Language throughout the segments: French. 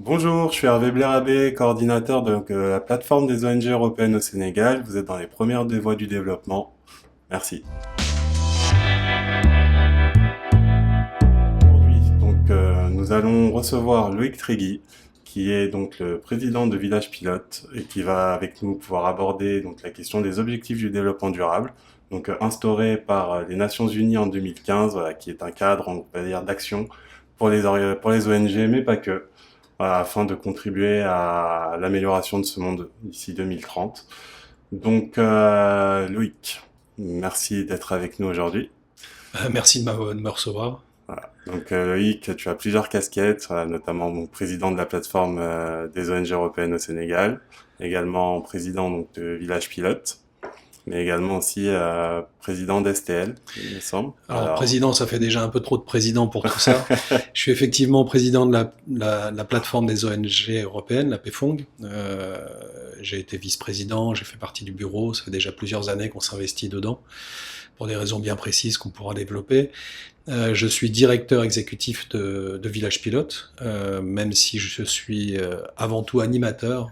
Bonjour, je suis Hervé Blérabé, coordinateur de la plateforme des ONG européennes au Sénégal. Vous êtes dans les premières des voies du développement. Merci. Aujourd'hui, nous allons recevoir Loïc Trégui, qui est donc le président de Village Pilote et qui va avec nous pouvoir aborder donc la question des objectifs du développement durable, instauré par les Nations Unies en 2015, voilà, qui est un cadre, on va dire, d'action pour les ONG, mais pas que, voilà, afin de contribuer à l'amélioration de ce monde d'ici 2030. Loïc, merci d'être avec nous aujourd'hui. Merci de me recevoir. Voilà. Loïc, tu as plusieurs casquettes, voilà, notamment président de la plateforme des ONG européennes au Sénégal, également président de Village Pilote, mais également aussi président d'STL, il me semble. Alors, président, ça fait déjà un peu trop de président pour tout ça. Je suis effectivement président de la plateforme des ONG européennes, la PEFONG. J'ai été vice-président, j'ai fait partie du bureau. Ça fait déjà plusieurs années qu'on s'investit dedans, pour des raisons bien précises qu'on pourra développer. Je suis directeur exécutif de Village Pilote, même si je suis avant tout animateur.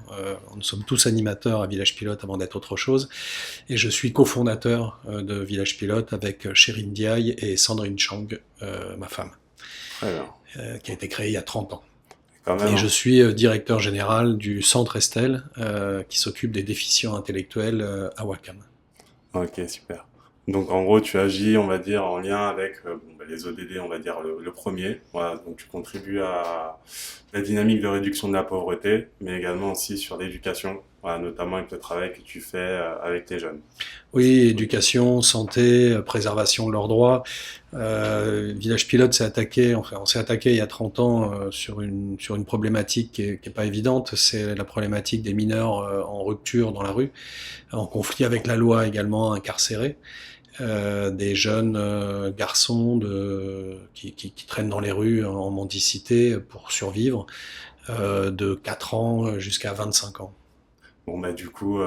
Nous sommes tous animateurs à Village Pilote avant d'être autre chose. Et je suis cofondateur de Village Pilote avec Sherin Diaye et Sandrine Chang, ma femme, Très bien. qui a été créée il y a 30 ans. Quand même, Et je hein. suis directeur général du Centre Estelle, qui s'occupe des déficients intellectuels à Wakam. Ok, super. Donc en gros, tu agis, on va dire, en lien avec les ODD, on va dire le premier. Voilà, donc tu contribues à la dynamique de réduction de la pauvreté, mais également aussi sur l'éducation, voilà, notamment avec le travail que tu fais avec les jeunes. Oui, éducation, santé, préservation de leurs droits. Village Pilote s'est attaqué, enfin on s'est attaqué il y a 30 ans sur une problématique qui est pas évidente, c'est la problématique des mineurs en rupture dans la rue, en conflit avec la loi également incarcérés, des jeunes garçons qui traînent dans les rues en mendicité pour survivre, de 4 ans jusqu'à 25 ans. Bon, bah du coup,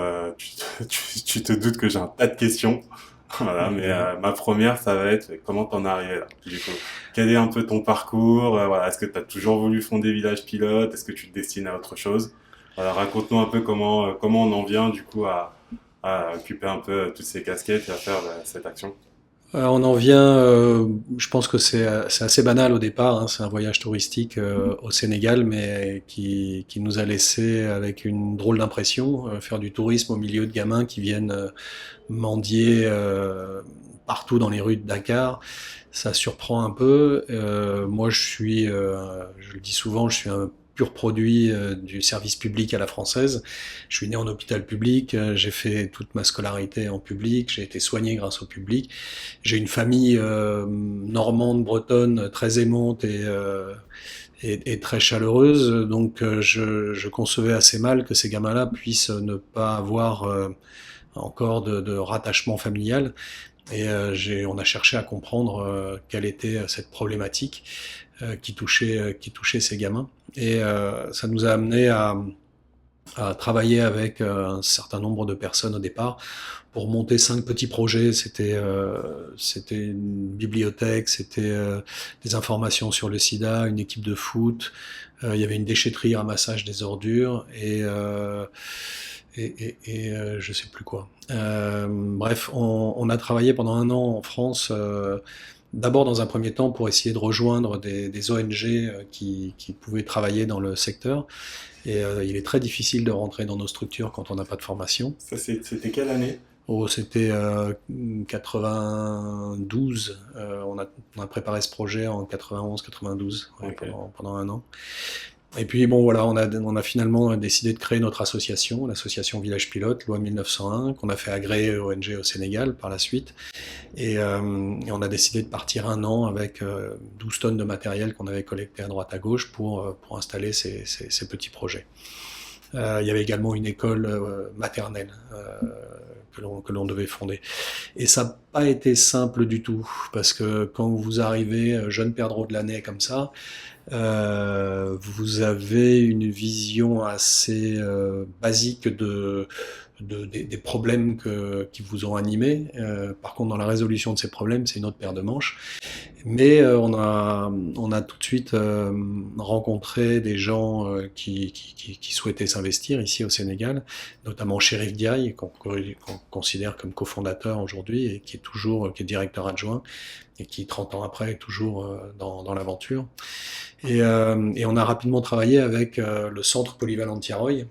tu te doutes que j'ai un tas de questions. Voilà, mais Oui. ma première, ça va être comment t'en es arrivé là, du coup. Quel est un peu ton parcours? Voilà, est-ce que tu as toujours voulu fonder Village Pilote? Est-ce que tu te destines à autre chose? Voilà, raconte-nous un peu comment on en vient du coup à occuper un peu toutes ces casquettes et à faire cette action. On en vient, je pense que c'est assez banal au départ, hein, c'est un voyage touristique au Sénégal, mais qui nous a laissé avec une drôle d'impression, faire du tourisme au milieu de gamins qui viennent mendier partout dans les rues de Dakar, ça surprend un peu. Moi, je le dis souvent, je suis un pur produit du service public à la française. Je suis né en hôpital public, j'ai fait toute ma scolarité en public, j'ai été soigné grâce au public. J'ai une famille normande, bretonne, très aimante et très chaleureuse, donc je concevais assez mal que ces gamins-là puissent ne pas avoir encore de rattachement familial. Et on a cherché à comprendre quelle était cette problématique qui touchait ces gamins. Et ça nous a amené à travailler avec un certain nombre de personnes au départ pour monter 5 petits projets. C'était une bibliothèque, c'était des informations sur le sida, une équipe de foot, il y avait une déchetterie, ramassage des ordures et je sais plus quoi. Bref, on a travaillé pendant un an en France. D'abord, dans un premier temps, pour essayer de rejoindre des ONG qui pouvaient travailler dans le secteur. Et il est très difficile de rentrer dans nos structures quand on n'a pas de formation. Ça, c'était quelle année? Oh, c'était 92. On a préparé ce projet en 91-92, ouais, Ok. pendant un an. Et puis bon voilà, on a finalement décidé de créer notre association, l'association Village Pilote, loi 1901, qu'on a fait agréer ONG au Sénégal par la suite. Et on a décidé de partir un an avec 12 tonnes de matériel qu'on avait collecté à droite à gauche pour installer ces petits projets. Il y avait également une école maternelle que l'on devait fonder. Et ça n'a pas été simple du tout, parce que quand vous arrivez jeune perdreau de l'année comme ça, vous avez une vision assez basique des problèmes qui vous ont animé. Par contre, dans la résolution de ces problèmes, c'est une autre paire de manches. Mais on a tout de suite rencontré des gens qui souhaitaient s'investir ici au Sénégal, notamment Chérif Diaye, qu'on considère comme cofondateur aujourd'hui et qui est toujours qui est directeur adjoint et qui, 30 ans après, est toujours dans l'aventure. Et on a rapidement travaillé avec le centre polyvalent de Tiaroy,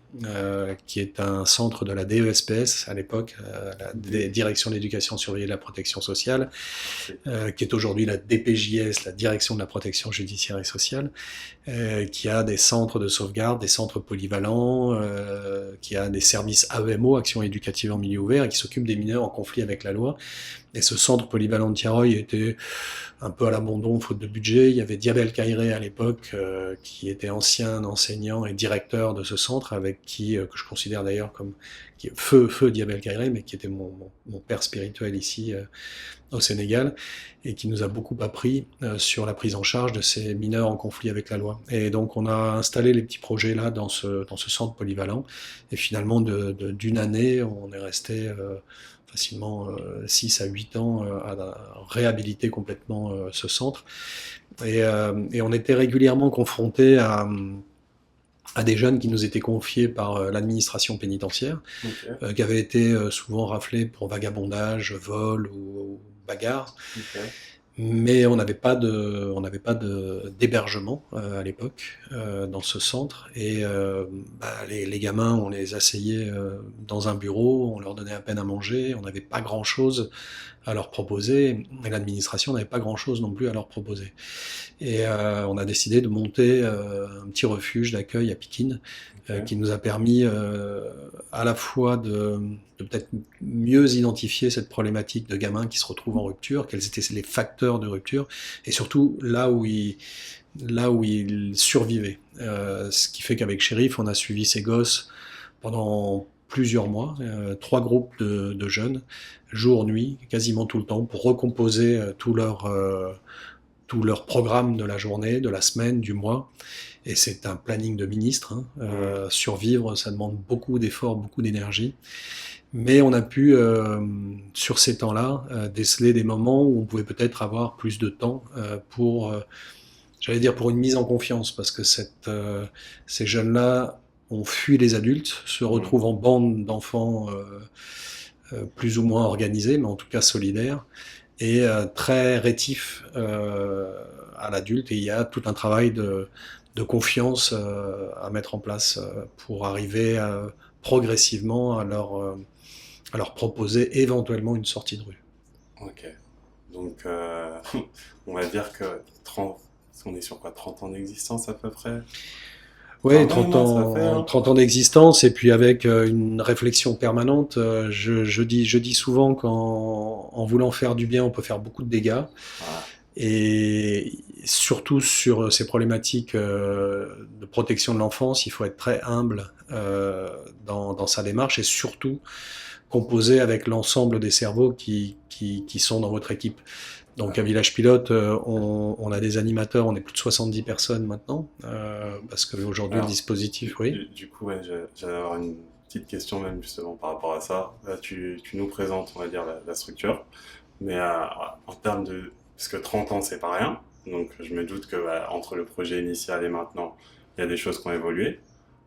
qui est un centre de la DESPS à l'époque, la Direction de l'éducation surveillée de la protection sociale, qui est aujourd'hui la DPJS, la Direction de la protection judiciaire et sociale, qui a des centres de sauvegarde, des centres polyvalents, qui a des services AEMO, Action éducative en milieu ouvert, et qui s'occupe des mineurs en conflit avec la loi. Et ce centre polyvalent de Tiaroy était un peu à l'abandon faute de budget. Il y avait Diabel Kairé à l'époque, qui était ancien enseignant et directeur de ce centre, avec qui, que je considère d'ailleurs comme feu Diabel Kairé, mais qui était mon père spirituel ici au Sénégal, et qui nous a beaucoup appris sur la prise en charge de ces mineurs en conflit avec la loi. Et donc on a installé les petits projets là dans ce centre polyvalent, et finalement d'une année, on est resté facilement 6 à 8 ans à réhabiliter complètement ce centre. Et on était régulièrement confrontés à des jeunes qui nous étaient confiés par l'administration pénitentiaire, Ok, qui avaient été souvent raflés pour vagabondage, vol ou bagarre. ok. Mais on n'avait pas d'hébergement à l'époque dans ce centre. Et les gamins, on les asseyait dans un bureau, on leur donnait à peine à manger, on n'avait pas grand-chose à leur proposer, et l'administration n'avait pas grand-chose non plus à leur proposer. Et on a décidé de monter un petit refuge d'accueil à Pikine, Ok. qui nous a permis à la fois de peut-être mieux identifier cette problématique de gamins qui se retrouvent en rupture, quels étaient les facteurs de rupture, et surtout là où ils survivaient. Ce qui fait qu'avec Chérif, on a suivi ces gosses pendant plusieurs mois, 3 groupes de jeunes, jour, nuit, quasiment tout le temps, pour recomposer tout leur programme de la journée, de la semaine, du mois. Et c'est un planning de ministre. Hein. Mhm. Survivre, ça demande beaucoup d'efforts, beaucoup d'énergie. Mais on a pu, sur ces temps-là, déceler des moments où on pouvait peut-être avoir plus de temps pour, j'allais dire, pour une mise en confiance, parce que ces jeunes-là ont fui les adultes, se Mhm. retrouvent en bande d'enfants plus ou moins organisés, mais en tout cas solidaires, et très rétifs à l'adulte. Et il y a tout un travail de confiance à mettre en place pour arriver progressivement à leur proposer éventuellement une sortie de rue. Ok. Donc, on va dire que 30, on est sur quoi, 30 ans d'existence à peu près? Oui, Quand même, hein, ça fait, hein. 30 ans d'existence, et puis avec une réflexion permanente. Je dis souvent qu'en voulant faire du bien, on peut faire beaucoup de dégâts. Voilà. Et surtout sur ces problématiques de protection de l'enfance, il faut être très humble dans sa démarche, et surtout composer avec l'ensemble des cerveaux qui sont dans votre équipe. Donc à Ouais. Village Pilote, on a des animateurs, on est plus de 70 personnes maintenant, parce qu'aujourd'hui le Alors, dispositif, oui. du coup, ouais, j'allais avoir une petite question même justement par rapport à ça. Là, tu nous présentes, on va dire, la structure, mais en termes de... Parce que 30 ans, c'est pas rien, donc je me doute que bah, entre le projet initial et maintenant, il y a des choses qui ont évolué,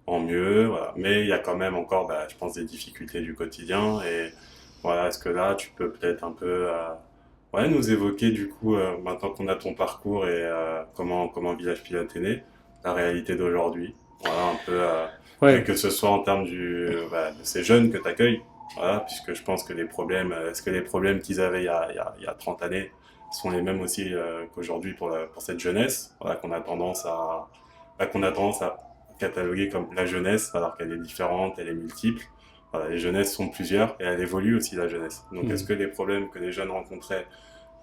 en mieux, voilà. Mais il y a quand même encore, bah, je pense, des difficultés du quotidien, et voilà, est-ce que là, tu peux peut-être un peu... ouais, nous évoquer du coup, maintenant qu'on a ton parcours et comment Village Pilote est né, la réalité d'aujourd'hui. Voilà, un peu, et Ouais, que ce soit en termes de ces jeunes que tu accueilles, voilà, puisque je pense que les problèmes, est-ce que les problèmes qu'ils avaient il y a 30 années sont les mêmes aussi qu'aujourd'hui pour cette jeunesse, voilà, qu'on a tendance à cataloguer comme la jeunesse, alors qu'elle est différente, elle est multiple. Voilà, les jeunesses sont plusieurs et elle évolue aussi la jeunesse. Donc est-ce mm. que les problèmes que les jeunes rencontraient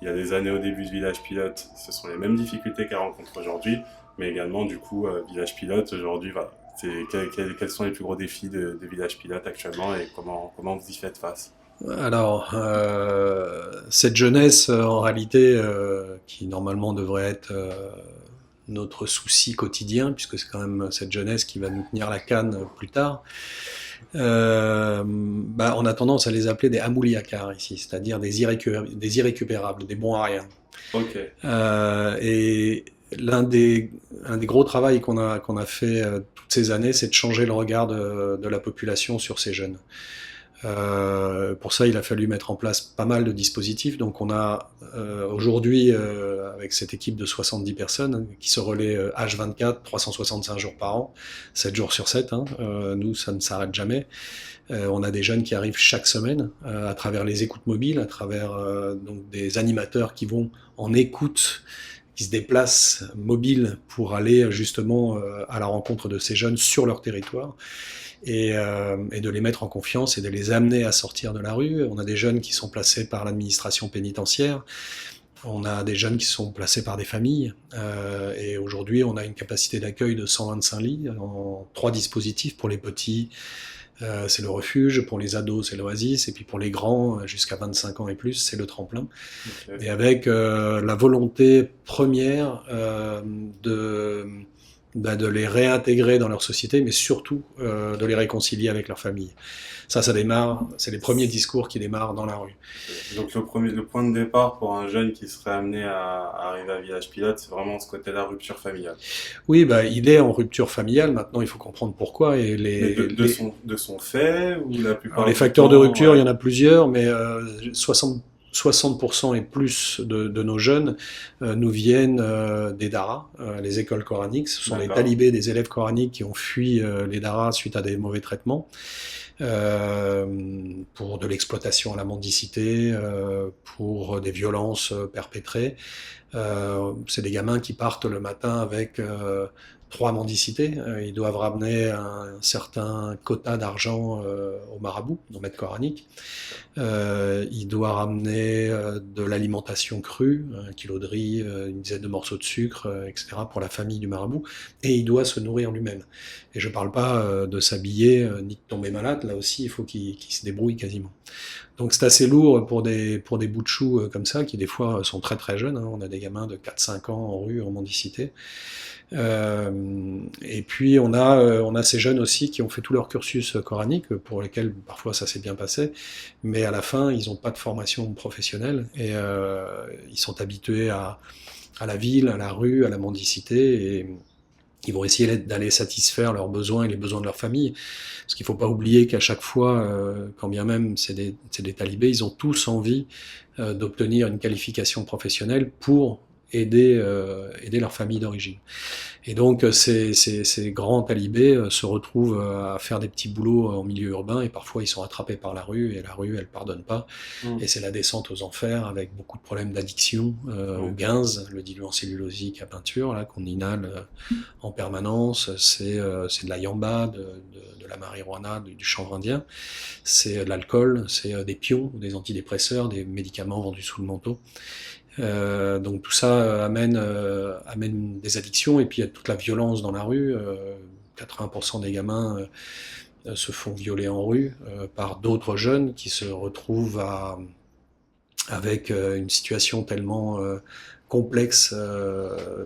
il y a des années au début de Village Pilote, ce sont les mêmes difficultés qu'elle rencontre aujourd'hui, mais également du coup Village Pilote aujourd'hui, voilà. Quels sont les plus gros défis de Village Pilote actuellement et comment vous y faites face? Alors, cette jeunesse, en réalité, qui normalement devrait être notre souci quotidien, puisque c'est quand même cette jeunesse qui va nous tenir la canne plus tard, on a tendance à les appeler des amouliakars ici, c'est-à-dire des irrécupérables, des bons à rien. Ok. Et un des gros travaux qu'on a fait toutes ces années, c'est de changer le regard de la population sur ces jeunes. Pour ça, il a fallu mettre en place pas mal de dispositifs. Donc, on a aujourd'hui, avec cette équipe de 70 personnes qui se relaient H24, 365 jours par an, 7 jours sur 7. Nous, ça ne s'arrête jamais. On a des jeunes qui arrivent chaque semaine à travers les écoutes mobiles, à travers donc des animateurs qui vont en écoute, qui se déplacent mobiles pour aller justement à la rencontre de ces jeunes sur leur territoire et de les mettre en confiance et de les amener à sortir de la rue. On a des jeunes qui sont placés par l'administration pénitentiaire. On a des jeunes qui sont placés par des familles. Et aujourd'hui, on a une capacité d'accueil de 125 lits en 3 dispositifs pour les petits. C'est le refuge, pour les ados c'est l'Oasis, et puis pour les grands, jusqu'à 25 ans et plus, c'est le tremplin. Ok. Et avec la volonté première de les réintégrer dans leur société, mais surtout de les réconcilier avec leur famille. Ça démarre, c'est les premiers discours qui démarrent dans la rue. Donc le point de départ pour un jeune qui serait amené à arriver à Village Pilote, c'est vraiment ce côté-là, rupture familiale. Oui, bah, il est en rupture familiale, maintenant il faut comprendre pourquoi. Et Mais de son fait, ou la alors plupart les du facteurs de temps, rupture, il ouais. y en a plusieurs, mais 60% et plus de nos jeunes nous viennent des daras, les écoles coraniques. Ce sont les D'accord. talibés des élèves coraniques qui ont fui les daras suite à des mauvais traitements, euh, pour de l'exploitation à la mendicité, pour des violences perpétrées. C'est des gamins qui partent le matin avec 3 mendicités. Ils doivent ramener un certain quota d'argent au marabout, au maître coranique. Il doit ramener de l'alimentation crue, 1 kilo de riz, une dizaine de morceaux de sucre, etc. pour la famille du marabout. Et il doit se nourrir lui-même. Et je ne parle pas de s'habiller ni de tomber malade. Là aussi, il faut qu'il se débrouille quasiment. Donc c'est assez lourd pour des bouts de choux comme ça, qui des fois sont très très jeunes. On a des gamins de 4-5 ans en rue, en mendicité. Et puis on a ces jeunes aussi qui ont fait tout leur cursus coranique, pour lesquels parfois ça s'est bien passé, mais à la fin ils n'ont pas de formation professionnelle et ils sont habitués à la ville, à la rue, à la mendicité et ils vont essayer d'aller satisfaire leurs besoins et les besoins de leur famille. Parce qu'il ne faut pas oublier qu'à chaque fois, quand bien même c'est des talibés, ils ont tous envie d'obtenir une qualification professionnelle pour aider leur famille d'origine. Et donc ces grands talibés se retrouvent à faire des petits boulots en milieu urbain et parfois ils sont attrapés par la rue et la rue elle pardonne pas Hmm. et c'est la descente aux enfers avec beaucoup de problèmes d'addiction au Ouais. guinze, le diluant cellulosique à peinture là qu'on inhale en permanence, c'est de la yamba, de la marijuana, du chanvre indien, c'est de l'alcool, c'est des pions, des antidépresseurs, des médicaments vendus sous le manteau. Donc tout ça amène des addictions et puis il y a toute la violence dans la rue. 80% des gamins se font violer en rue par d'autres jeunes qui se retrouvent avec une situation tellement complexe,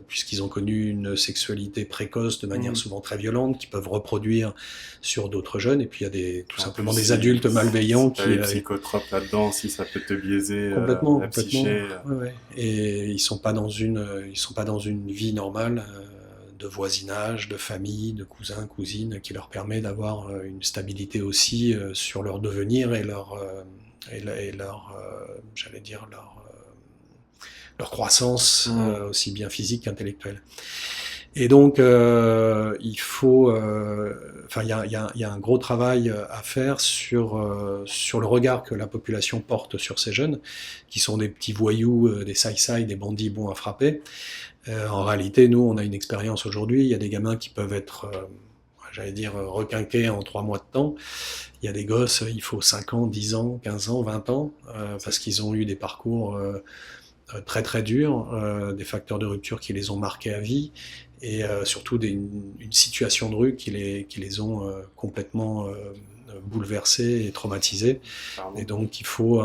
puisqu'ils ont connu une sexualité précoce de manière Hmm. souvent très violente, qui peuvent reproduire sur d'autres jeunes. Et puis il y a tout En simplement plus, des adultes malveillants si t'as qui les psychotropes là-dedans, si ça peut te biaiser complètement, la complètement, psyché. ouais, ouais. Et ils sont pas dans une vie normale de voisinage, de famille, de cousins, cousines, qui leur permet d'avoir une stabilité aussi sur leur devenir et j'allais dire leur croissance, Hmm. aussi bien physique qu'intellectuelle. Et donc, enfin, il y a un gros travail à faire sur le regard que la population porte sur ces jeunes, qui sont des petits voyous, des saïsaï, des bandits bons à frapper. En réalité, nous, on a une expérience aujourd'hui. Il y a des gamins qui peuvent être, j'allais dire, requinqués en 3 mois de temps. Il y a des gosses, il faut 5 ans, 10 ans, 15 ans, 20 ans, parce qu'ils ont eu des parcours très très durs, des facteurs de rupture qui les ont marqués à vie, et surtout une situation de rue qui les ont complètement bouleversés et traumatisés. Et Clairement. donc il faut,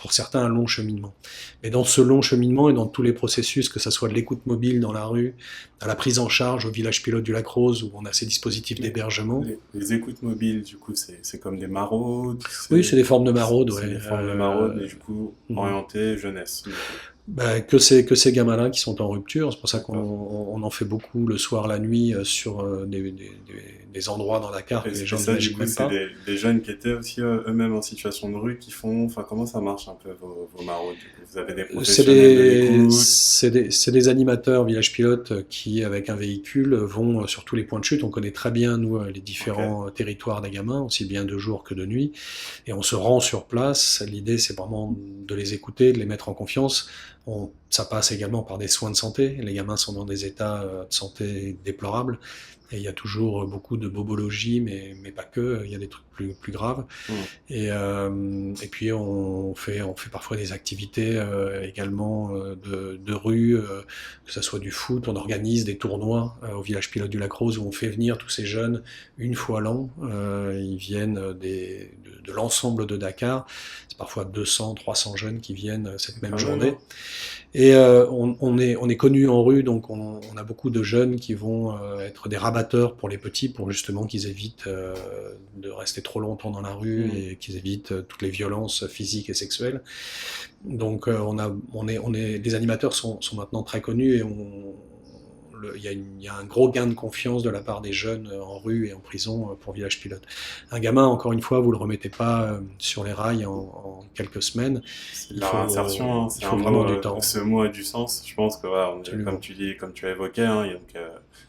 pour certains, un long cheminement. Mais dans ce long cheminement et dans tous les processus, que ce soit de l'écoute mobile dans la rue, à la prise en charge au village pilote du Lac Rose, où on a ces dispositifs Les, d'hébergement. les écoutes mobiles, du coup, c'est comme des maraudes, Oui, c'est des formes de maraude, c'est ouais. des formes de maraudes, mais du coup, Mhm. orientées jeunesse. Du coup. Que ces gamins-là qui sont en rupture. C'est pour ça D'accord. on en fait beaucoup le soir, la nuit, sur des endroits dans Dakar que les Et gens ça, du n'imaginent coup, même c'est pas. des jeunes qui étaient aussi eux-mêmes en situation de rue qui font. Enfin, comment ça marche un peu vos maraudes, du coup? Vous avez des professionnels de l'écoute? C'est des animateurs village pilote qui, avec un véhicule, vont sur tous les points de chute. On connaît très bien, nous, les Ok. différents territoires des gamins, aussi bien de jour que de nuit. Et on se rend sur place. L'idée, c'est vraiment de les écouter, de les mettre en confiance. Ça passe également par des soins de santé. Les gamins sont dans des états de santé déplorables. Et il y a toujours beaucoup de bobologie, mais pas que. Il y a des trucs plus graves. Hmm. Et puis on fait parfois des activités également de rue, que ce soit du foot. On organise des tournois au village pilote du Lac Rose où on fait venir tous ces jeunes une fois l'an. Ils viennent de l'ensemble de Dakar. C'est parfois 200, 300 jeunes qui viennent cette même Quand même, hein. journée. Et on est connu en rue, donc on a beaucoup de jeunes qui vont être des rabatteurs pour les petits, pour justement qu'ils évitent de rester trop longtemps dans la rue Hmm. et qu'ils évitent toutes les violences physiques et sexuelles. Donc les animateurs sont maintenant très connus et il y a un gros gain de confiance de la part des jeunes en rue et en prison pour Village Pilote. Un gamin, encore une fois, vous le remettez pas sur les rails en quelques semaines. C'est de la réinsertion, hein. Il C'est un faut mot, vraiment du temps. ce mot a du sens. Je pense que, voilà, comme Absolument. tu dis, comme tu as évoqué, hein, et donc,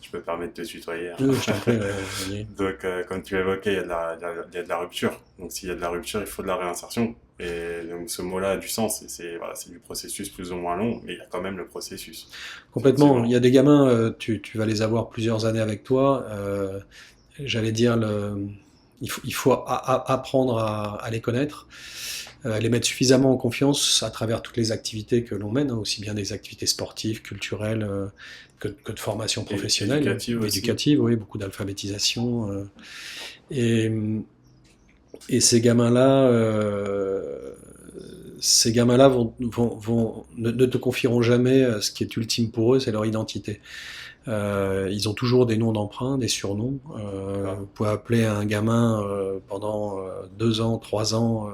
je peux me permettre de te tutoyer, hein. Oui, je t'en prie, Olivier. Donc, comme tu évoquais, il y a de la rupture. Donc, s'il y a de la rupture, il faut de la réinsertion. Et donc, ce mot-là a du sens. Et c'est voilà, c'est du processus plus ou moins long, mais il y a quand même le processus. Complètement. Il y Effectivement. a des gamins, tu vas les avoir plusieurs années avec toi. J'allais dire, il faut apprendre à les connaître, les mettre suffisamment en confiance à travers toutes les activités que l'on mène, hein, aussi bien des activités sportives, culturelles, que de formation Et professionnelle, éducative aussi. éducative, oui, beaucoup d'alphabétisation. Et, et ces gamins-là ne te confieront jamais ce qui est ultime pour eux, c'est leur identité. Ils ont toujours des noms d'emprunt, des surnoms. D'accord. Vous pouvez appeler un gamin pendant 2 ans, 3 ans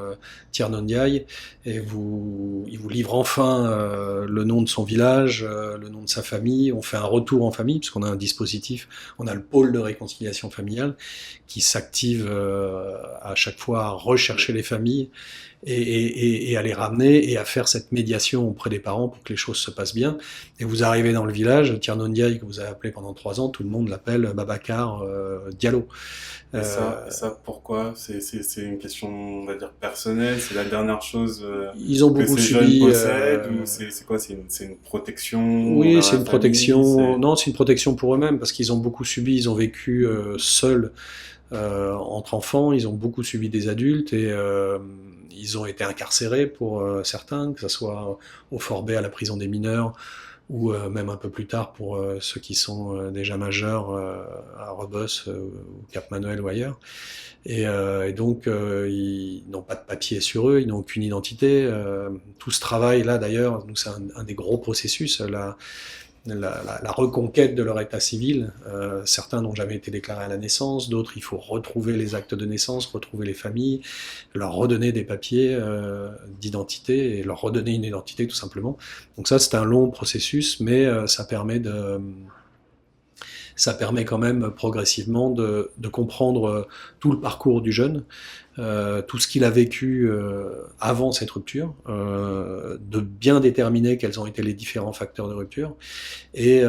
Tiernon Ndiaye et il vous livre enfin le nom de son village, le nom de sa famille. On fait un retour en famille puisqu'on a un dispositif, on a le pôle de réconciliation familiale qui s'active à chaque fois à rechercher les familles et à les ramener et à faire cette médiation auprès des parents pour que les choses se passent bien. Et vous arrivez dans le village, Tierno Ndiaye, que vous avez appelé pendant 3 ans, tout le monde l'appelle Babacar Diallo. Et Euh, ça, pourquoi? C'est une question, on va dire, personnelle. C'est la dernière chose Ils ont que beaucoup ces jeunes subi. possèdent ou c'est quoi? C'est une protection Oui, envers c'est la une famille? protection. C'est Non, c'est une protection pour eux-mêmes parce qu'ils ont beaucoup subi. Ils ont vécu seuls entre enfants. Ils ont beaucoup subi des adultes et ils ont été incarcérés pour certains, que ce soit au Fort B à la prison des mineurs ou même un peu plus tard pour ceux qui sont déjà majeurs à Rebus, ou Cap Manuel ou ailleurs. Et donc ils n'ont pas de papier sur eux, ils n'ont aucune identité. Tout ce travail là d'ailleurs, nous c'est un des gros processus, la reconquête de leur état civil. Certains n'ont jamais été déclarés à la naissance, d'autres il faut retrouver les actes de naissance, retrouver les familles, leur redonner des papiers d'identité et leur redonner une identité tout simplement. Donc ça c'est un long processus, mais ça permet quand même progressivement de comprendre tout le parcours du jeune, tout ce qu'il a vécu avant cette rupture, de bien déterminer quels ont été les différents facteurs de rupture, et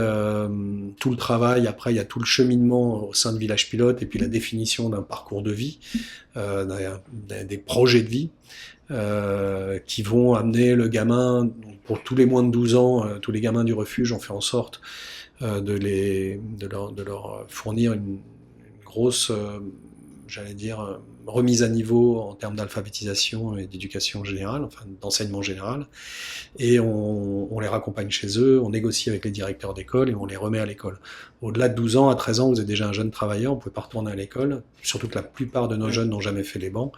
tout le travail, après il y a tout le cheminement au sein de Village Pilote, et puis la définition d'un parcours de vie, des projets de vie, qui vont amener le gamin, pour tous les moins de 12 ans, tous les gamins du refuge, on fait en sorte de leur fournir une grosse, j'allais dire, remise à niveau en termes d'alphabétisation et d'éducation générale, enfin d'enseignement général. Et on les raccompagne chez eux, on négocie avec les directeurs d'école et on les remet à l'école. Au-delà de 12 ans, à 13 ans, vous êtes déjà un jeune travailleur, on ne peut pas retourner à l'école, surtout que la plupart de nos oui. jeunes n'ont jamais fait les bancs.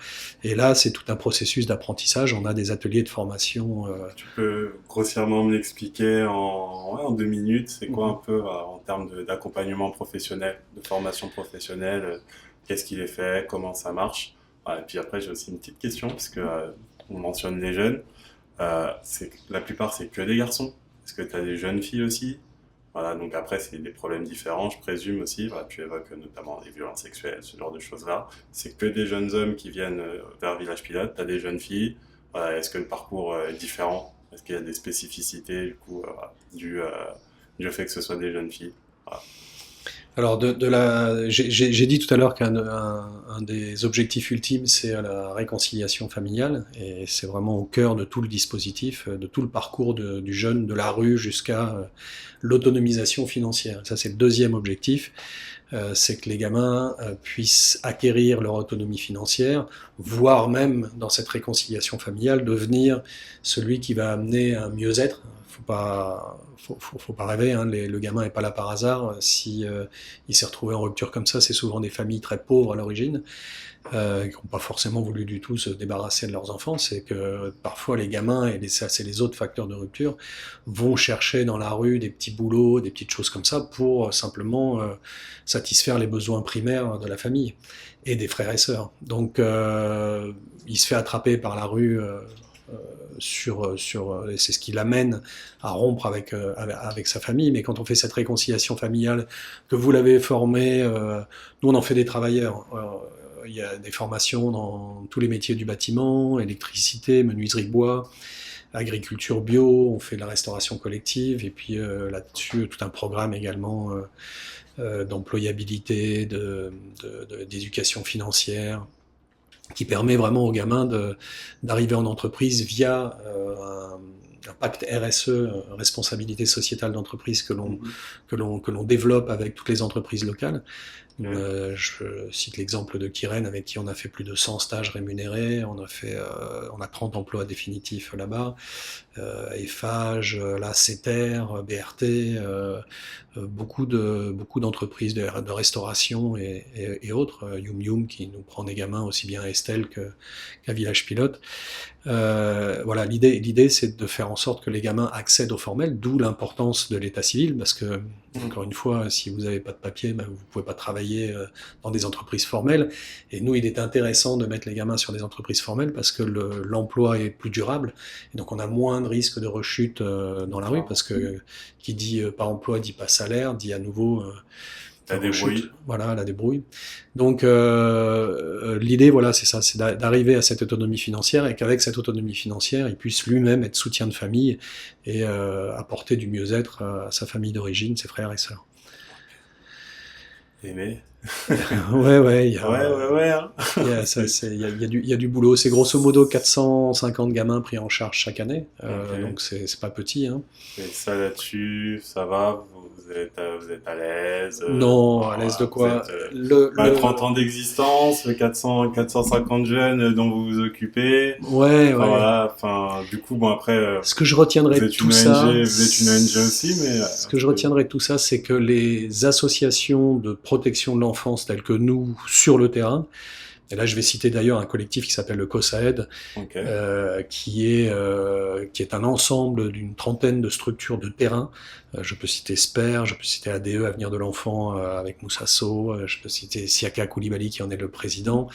Et là, c'est tout un processus d'apprentissage, on a des ateliers de formation. Tu peux grossièrement me l'expliquer ouais, en 2 minutes. C'est quoi un peu en termes d'accompagnement professionnel, de formation professionnelle, qu'est-ce qu'il est fait, comment ça marche? Et puis après, j'ai aussi une petite question, puisque on mentionne les jeunes. La plupart, c'est que des garçons. Est-ce que tu as des jeunes filles aussi? Voilà, donc après, c'est des problèmes différents, je présume aussi. Voilà, tu évoques notamment les violences sexuelles, ce genre de choses-là. C'est que des jeunes hommes qui viennent vers Village Pilote. Tu as des jeunes filles. Voilà, est-ce que le parcours est différent? Est-ce qu'il y a des spécificités, du coup, voilà, dû au fait que ce soit des jeunes filles? Voilà. Alors, j'ai dit tout à l'heure qu'un des objectifs ultimes, c'est la réconciliation familiale, et c'est vraiment au cœur de tout le dispositif, de tout le parcours du jeune, de la rue jusqu'à l'autonomisation financière. Ça, c'est le deuxième objectif, c'est que les gamins puissent acquérir leur autonomie financière, voire même, dans cette réconciliation familiale, devenir celui qui va amener un mieux-être. Faut pas rêver, hein, le gamin est pas là par hasard. Si il s'est retrouvé en rupture comme ça, c'est souvent des familles très pauvres à l'origine, qui n'ont pas forcément voulu du tout se débarrasser de leurs enfants. C'est que parfois les gamins, ça c'est les autres facteurs de rupture, vont chercher dans la rue des petits boulots, des petites choses comme ça pour simplement satisfaire les besoins primaires de la famille et des frères et sœurs. Donc il se fait attraper par la rue. Et c'est ce qui l'amène à rompre avec sa famille. Mais quand on fait cette réconciliation familiale, que vous l'avez formé, nous on en fait des travailleurs. Il y a des formations dans tous les métiers du bâtiment, électricité, menuiserie bois, agriculture bio, on fait de la restauration collective, et puis là-dessus tout un programme également d'employabilité, d'éducation financière, qui permet vraiment aux gamins d'arriver en entreprise via un pacte RSE, responsabilité sociétale d'entreprise, que l'on développe avec toutes les entreprises locales. Je cite l'exemple de Kiren, avec qui on a fait plus de 100 stages rémunérés, on a 30 emplois définitifs là-bas, Eiffage, la CETER, BRT, beaucoup d'entreprises de restauration et autres, Yum Yum qui nous prend des gamins aussi bien à Estelle qu'à Village Pilote. Voilà, l'idée c'est de faire en sorte que les gamins accèdent au formel, d'où l'importance de l'état civil, parce que encore une fois, si vous n'avez pas de papier, ben, vous ne pouvez pas travailler dans des entreprises formelles. Et nous, il est intéressant de mettre les gamins sur des entreprises formelles parce que l'emploi est plus durable. Et donc, on a moins de risques de rechute dans la rue, parce que qui dit pas emploi dit pas salaire, dit à nouveau La débrouille. Voilà, la débrouille. Donc l'idée, voilà, c'est ça, c'est d'arriver à cette autonomie financière, et qu'avec cette autonomie financière, il puisse lui-même être soutien de famille et apporter du mieux-être à sa famille d'origine, ses frères et sœurs. Aimé. Ouais, il y Ouais, hein. y a du boulot. C'est grosso modo 450 gamins pris en charge chaque année, Ok. donc c'est pas petit, hein. Et ça là-dessus, ça va, vous êtes à l'aise, Non, à l'aise de vous quoi? êtes, 30 ans d'existence, 450 jeunes dont vous vous occupez. Ouais, Enfin, ouais. voilà, enfin, du coup, bon, après, Ce que je retiendrai vous de êtes tout une ça, ONG, vous êtes une ONG aussi, mais, ce que je retiendrai de tout ça, c'est que les associations de protection de l'enfance telles que nous, sur le terrain, et là je vais citer d'ailleurs un collectif qui s'appelle le COSAED, ok, qui est un ensemble d'une trentaine de structures de terrain. Je peux citer SPER, je peux citer ADE, Avenir de l'Enfant, avec Moussasso, je peux citer Siaka Koulibaly qui en est le président,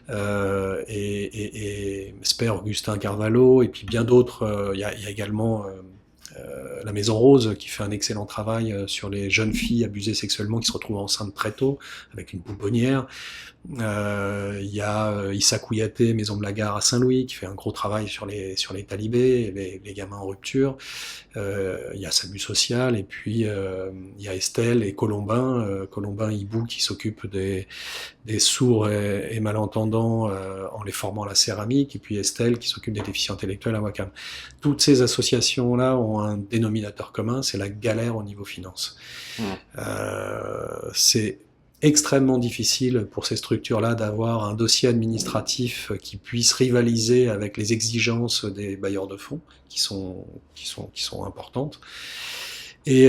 et SPER, Augustin Carvalho, et puis bien d'autres. Il y a également la Maison Rose qui fait un excellent travail sur les jeunes filles abusées sexuellement qui se retrouvent enceintes très tôt avec une pouponnière. Il y a Issa Kouyaté, Maison de la Gare à Saint-Louis, qui fait un gros travail sur les talibés, les gamins en rupture. Il y a Samu Social, et puis il y a Estelle et Colombin Hibou, qui s'occupe des sourds et malentendants en les formant à la céramique, et puis Estelle qui s'occupe des déficients intellectuels à Wakam. Toutes ces associations-là ont un dénominateur commun, c'est la galère au niveau finance. C'est extrêmement difficile pour ces structures-là d'avoir un dossier administratif qui puisse rivaliser avec les exigences des bailleurs de fonds, qui sont importantes. Et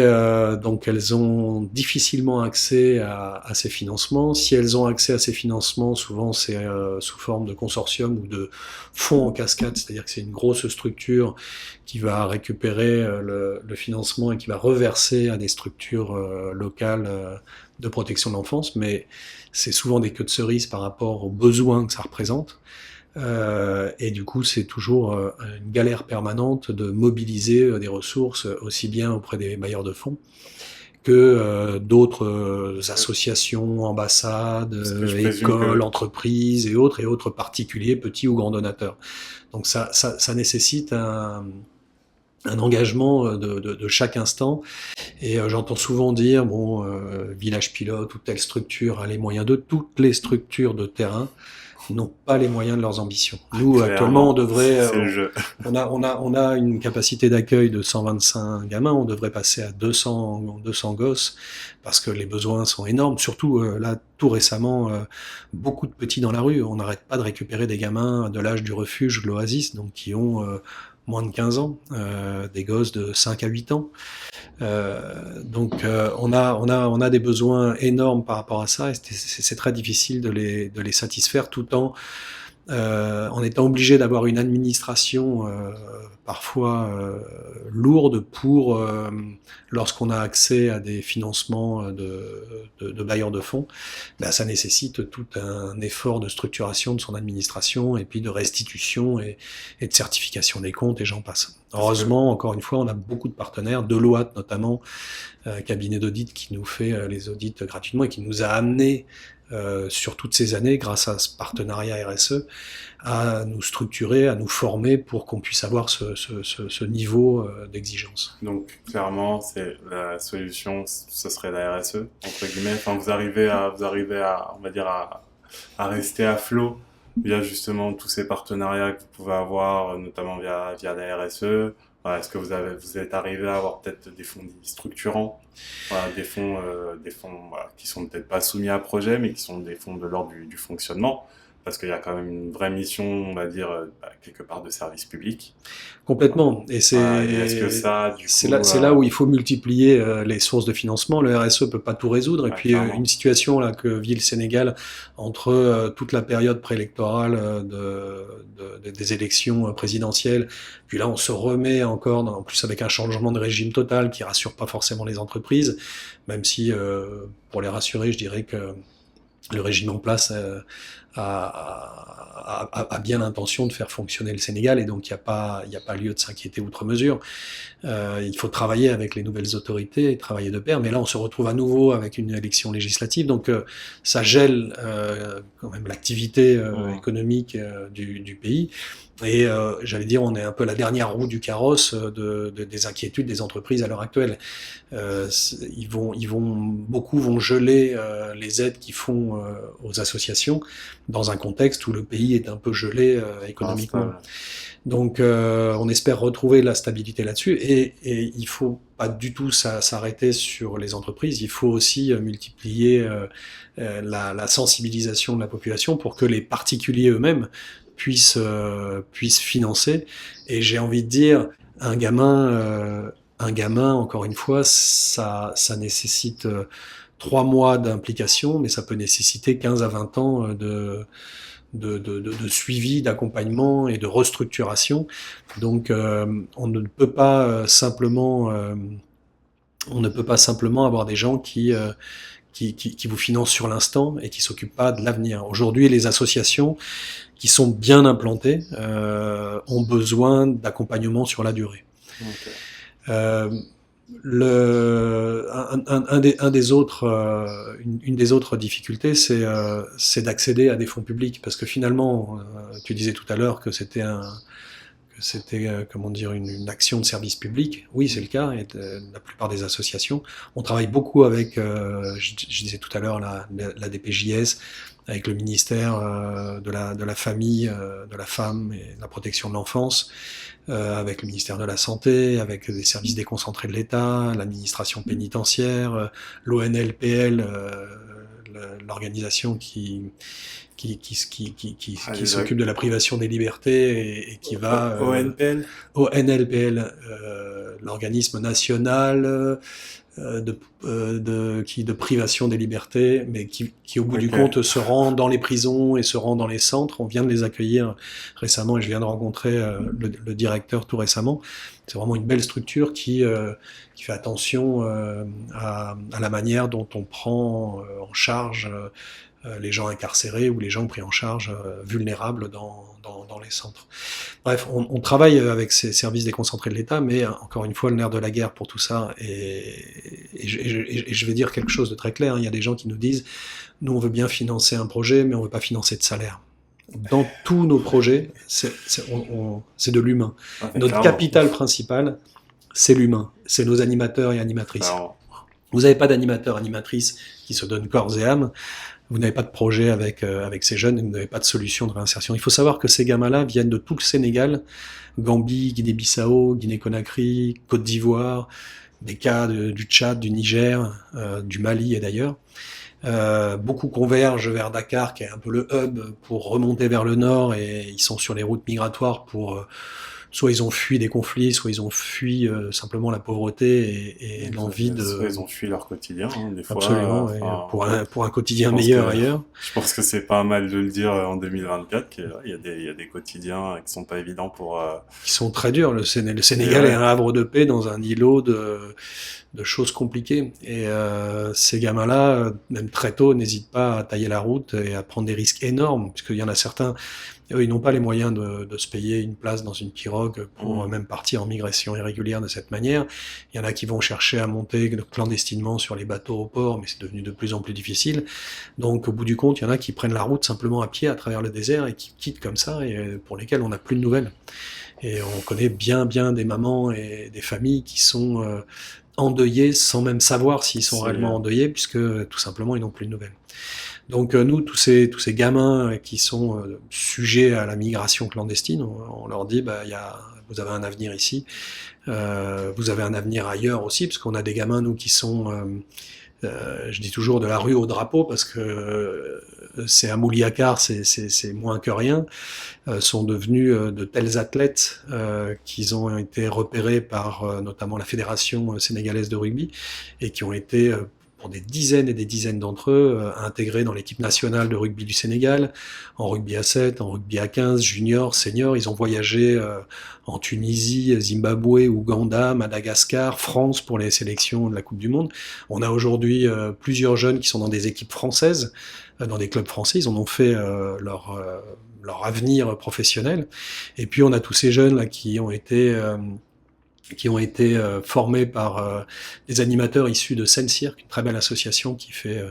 donc elles ont difficilement accès à ces financements. Si elles ont accès à ces financements, souvent c'est sous forme de consortium ou de fonds en cascade, c'est-à-dire que c'est une grosse structure qui va récupérer le financement et qui va reverser à des structures locales de protection de l'enfance, mais c'est souvent des queues de cerise par rapport aux besoins que ça représente. Et du coup, c'est toujours une galère permanente de mobiliser des ressources aussi bien auprès des bailleurs de fonds que d'autres associations, ambassades, Parce que je présume écoles, que entreprises et autres particuliers, petits ou grands donateurs. Donc ça nécessite un engagement de chaque instant. Et j'entends souvent dire, bon, village pilote ou telle structure a les moyens de toutes les structures de terrain n'ont pas les moyens de leurs ambitions. Nous, actuellement, on clairement, devrait, c'est le jeu. on a une capacité d'accueil de 125 gamins, on devrait passer à 200 gosses, parce que les besoins sont énormes. Surtout, là, tout récemment, beaucoup de petits dans la rue. On n'arrête pas de récupérer des gamins de l'âge du refuge, de l'Oasis, donc qui ont moins de 15 ans, des gosses de 5 à 8 ans. Donc on a des besoins énormes par rapport à ça, et c'est très difficile de les satisfaire tout en étant obligé d'avoir une administration parfois lourde pour lorsqu'on a accès à des financements de bailleurs de fonds, ben, ça nécessite tout un effort de structuration de son administration et puis de restitution et de certification des comptes et j'en passe. Heureusement, encore une fois, on a beaucoup de partenaires, Deloitte notamment, cabinet d'audit qui nous fait les audits gratuitement et qui nous a amené sur toutes ces années, grâce à ce partenariat RSE, à nous structurer, à nous former pour qu'on puisse avoir ce niveau d'exigence. Donc clairement, c'est la solution, ce serait la RSE entre guillemets. Enfin, vous arrivez à, on va dire à rester à flot via justement tous ces partenariats que vous pouvez avoir, notamment via la RSE. Voilà, est-ce que vous êtes arrivé à avoir peut-être des fonds structurants, voilà, des fonds voilà, qui sont peut-être pas soumis à projet, mais qui sont des fonds de l'ordre du fonctionnement, parce qu'il y a quand même une vraie mission, on va dire, quelque part de service public. Complètement. Et Voilà, et est-ce que ça, du coup, c'est là où il faut multiplier les sources de financement. Le RSE peut pas tout résoudre. Et puis clairement. une situation là que vit le Sénégal entre toute la période préélectorale des élections présidentielles, puis là on se remet encore, en plus avec un changement de régime total qui rassure pas forcément les entreprises, même si pour les rassurer, je dirais que le régime en place a bien l'intention de faire fonctionner le Sénégal et donc il n'y a pas lieu de s'inquiéter outre mesure. Il faut travailler avec les nouvelles autorités et travailler de pair, mais là on se retrouve à nouveau avec une élection législative, donc ça gèle quand même l'activité économique du pays. Et j'allais dire, on est un peu la dernière roue du carrosse des inquiétudes des entreprises à l'heure actuelle. Beaucoup vont geler les aides qu'ils font aux associations dans un contexte où le pays est un peu gelé économiquement. Donc on espère retrouver la stabilité là-dessus et il faut pas du tout s'arrêter sur les entreprises, il faut aussi multiplier la sensibilisation de la population pour que les particuliers eux-mêmes puissent financer. Et j'ai envie de dire, un gamin, encore une fois, ça nécessite 3 mois d'implication, mais ça peut nécessiter 15 à 20 ans de suivi, d'accompagnement et de restructuration. Donc on ne peut pas simplement avoir des gens qui vous financent sur l'instant et qui s'occupent pas de l'avenir. Aujourd'hui, les associations qui sont bien implantées ont besoin d'accompagnement sur la durée. Okay. Une des autres difficultés, c'est d'accéder à des fonds publics, parce que finalement, tu disais tout à l'heure que c'était comment dire, une action de service public. Oui, c'est le cas, et la plupart des associations. On travaille beaucoup avec, je disais tout à l'heure, la DPJS, avec le ministère de la famille, de la femme et de la protection de l'enfance, avec le ministère de la Santé, avec les services déconcentrés de l'État, l'administration pénitentiaire, l'ONLPL, l'organisation qui s'occupe de la privation des libertés et qui va... ONLPL, l'organisme national de privation des libertés, mais qui au bout du compte se rend dans les prisons et se rend dans les centres. On vient de les accueillir récemment et je viens de rencontrer le directeur tout récemment. C'est vraiment une belle structure qui fait attention à la manière dont on prend en charge les gens incarcérés ou les gens pris en charge vulnérables dans les centres. Bref, on travaille avec ces services déconcentrés de l'État, mais encore une fois, le nerf de la guerre pour tout ça, et je vais dire quelque chose de très clair, hein, il y a des gens qui nous disent, nous on veut bien financer un projet, mais on veut pas financer de salaire. Dans tous nos projets, c'est de l'humain. Ouais, Notre clairement. capital principal, c'est l'humain, c'est nos animateurs et animatrices. Clairement. Vous n'avez pas d'animateur, animatrice qui se donne corps et âme, vous n'avez pas de projet avec ces jeunes, vous n'avez pas de solution de réinsertion. Il faut savoir que ces gamins-là viennent de tout le Sénégal, Gambie, Guinée-Bissau, Guinée-Conakry, Côte d'Ivoire, des cas du Tchad, du Niger, du Mali et d'ailleurs. Beaucoup convergent vers Dakar, qui est un peu le hub pour remonter vers le nord, et ils sont sur les routes migratoires pour soit ils ont fui des conflits, soit ils ont fui simplement la pauvreté et l'envie de... Ils ont fui leur quotidien, hein, des fois. Absolument, pour un quotidien je pense meilleur que- ailleurs. Je pense que c'est pas mal de le dire en 2024, qu'il y a des quotidiens qui sont pas évidents pour... Qui sont très durs. Le Sénégal est un havre de paix dans un îlot de choses compliquées. Et ces gamins-là, même très tôt, n'hésitent pas à tailler la route et à prendre des risques énormes, puisqu'il y en a certains, eux, ils n'ont pas les moyens de se payer une place dans une pirogue pour même partir en migration irrégulière de cette manière. Il y en a qui vont chercher à monter clandestinement sur les bateaux au port, mais c'est devenu de plus en plus difficile. Donc, au bout du compte, il y en a qui prennent la route simplement à pied à travers le désert et qui quittent comme ça, et pour lesquels on n'a plus de nouvelles. Et on connaît bien des mamans et des familles qui sont endeuillés sans même savoir s'ils sont réellement endeuillés, puisque tout simplement ils n'ont plus de nouvelles. Donc nous, tous ces gamins qui sont sujets à la migration clandestine, on leur dit, vous avez un avenir ici, vous avez un avenir ailleurs aussi, parce qu'on a des gamins, nous, qui sont, je dis toujours, de la rue au drapeau, parce que c'est à Mouliacar, c'est moins que rien, sont devenus de tels athlètes qu'ils ont été repérés par notamment la Fédération sénégalaise de rugby, et qui ont été pour des dizaines et des dizaines d'entre eux intégrés dans l'équipe nationale de rugby du Sénégal, en rugby à 7, en rugby à 15, junior, senior. Ils ont voyagé en Tunisie, Zimbabwe, Ouganda, Madagascar, France pour les sélections de la Coupe du Monde. On a aujourd'hui plusieurs jeunes qui sont dans des équipes françaises, dans des clubs français. Ils en ont fait leur avenir professionnel. Et puis on a tous ces jeunes là qui ont été formés par des animateurs issus de Seine-Cirque, une très belle association qui fait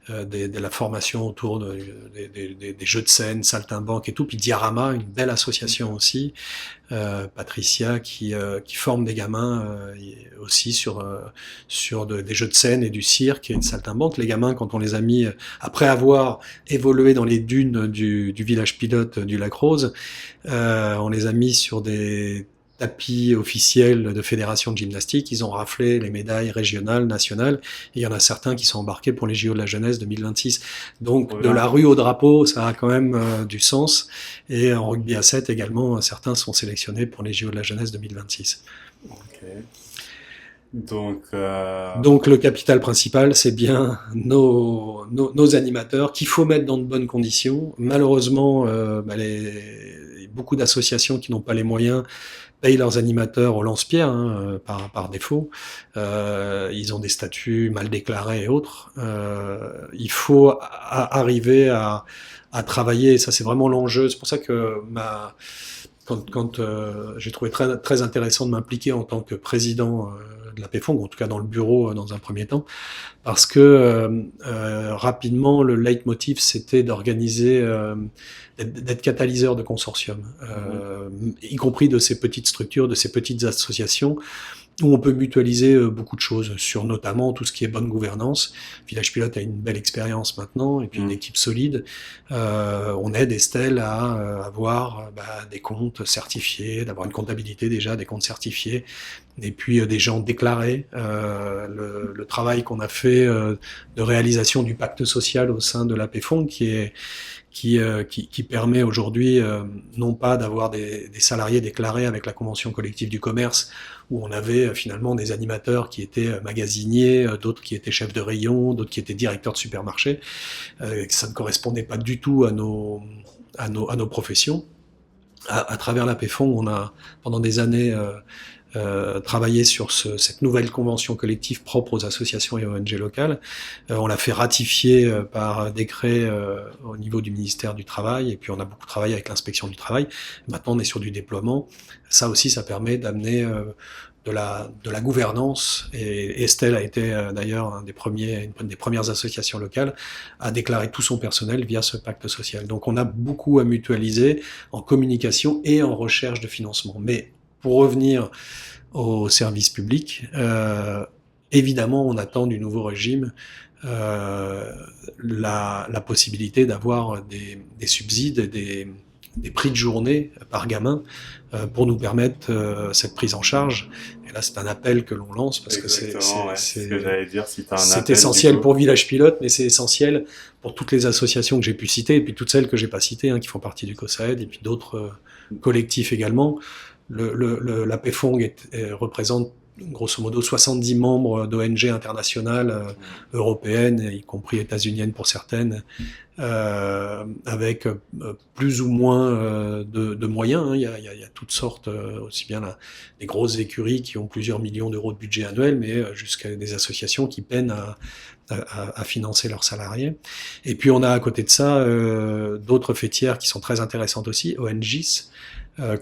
de la formation autour des jeux de scène, saltimbanque et tout, puis Diarama, une belle association aussi, Patricia qui forme des gamins aussi sur des jeux de scène et du cirque et de saltimbanque. Les gamins, quand on les a mis, après avoir évolué dans les dunes du village pilote du Lac Rose, on les a mis sur des tapis officiels de fédération de gymnastique, ils ont raflé les médailles régionales, nationales, et il y en a certains qui sont embarqués pour les JO de la jeunesse 2026. Donc, de la rue au drapeau, ça a quand même du sens, et en rugby à 7 également, certains sont sélectionnés pour les JO de la jeunesse 2026. Ok. Donc le capital principal, c'est bien nos animateurs qu'il faut mettre dans de bonnes conditions. Malheureusement, beaucoup d'associations qui n'ont pas les moyens payent leurs animateurs au lance-pierre par défaut. Ils ont des statuts mal déclarés et autres. Il faut arriver à travailler. Et ça, c'est vraiment l'enjeu. C'est pour ça que quand j'ai trouvé très, très intéressant de m'impliquer en tant que président de la PFONG, ou en tout cas dans le bureau dans un premier temps, parce que rapidement, le leitmotiv, c'était d'organiser, d'être catalyseur de consortium, y compris de ces petites structures, de ces petites associations, où on peut mutualiser beaucoup de choses, sur notamment tout ce qui est bonne gouvernance. Village Pilote a une belle expérience maintenant, et puis une équipe solide. On aide Estelle à avoir des comptes certifiés, d'avoir une comptabilité déjà, des comptes certifiés, et puis des gens déclarés. Le travail qu'on a fait de réalisation du pacte social au sein de la PFONG, qui permet aujourd'hui non pas d'avoir des salariés déclarés avec la convention collective du commerce, où on avait finalement des animateurs qui étaient magasiniers, d'autres qui étaient chefs de rayon, d'autres qui étaient directeurs de supermarché. Ça ne correspondait pas du tout à nos professions. À travers la PFONG, on a pendant des années travailler sur cette nouvelle convention collective propre aux associations et ONG locales. On l'a fait ratifier par décret au niveau du ministère du Travail, et puis on a beaucoup travaillé avec l'inspection du travail. Maintenant, on est sur du déploiement. Ça aussi, ça permet d'amener de la gouvernance, et Estelle a été d'ailleurs une des premières associations locales à déclarer tout son personnel via ce pacte social. Donc on a beaucoup à mutualiser en communication et en recherche de financement. Mais pour revenir au service public, évidemment on attend du nouveau régime la possibilité d'avoir des subsides, des prix de journée par gamin pour nous permettre cette prise en charge. Et là, c'est un appel que l'on lance parce Exactement, ouais. C'est ce que j'allais dire, si tu as un c'est appel, essentiel pour Village Pilote, mais c'est essentiel pour toutes les associations que j'ai pu citer, et puis toutes celles que j'ai pas citées, qui font partie du COSAED, et puis d'autres collectifs également. La PEFONG représente grosso modo 70 membres d'ONG internationales, européennes, y compris états-uniennes pour certaines, avec plus ou moins de moyens. Il y a toutes sortes, aussi bien des grosses écuries qui ont plusieurs millions d'euros de budget annuel, mais jusqu'à des associations qui peinent à financer leurs salariés. Et puis on a à côté de ça d'autres fêtières qui sont très intéressantes aussi, ONGIS,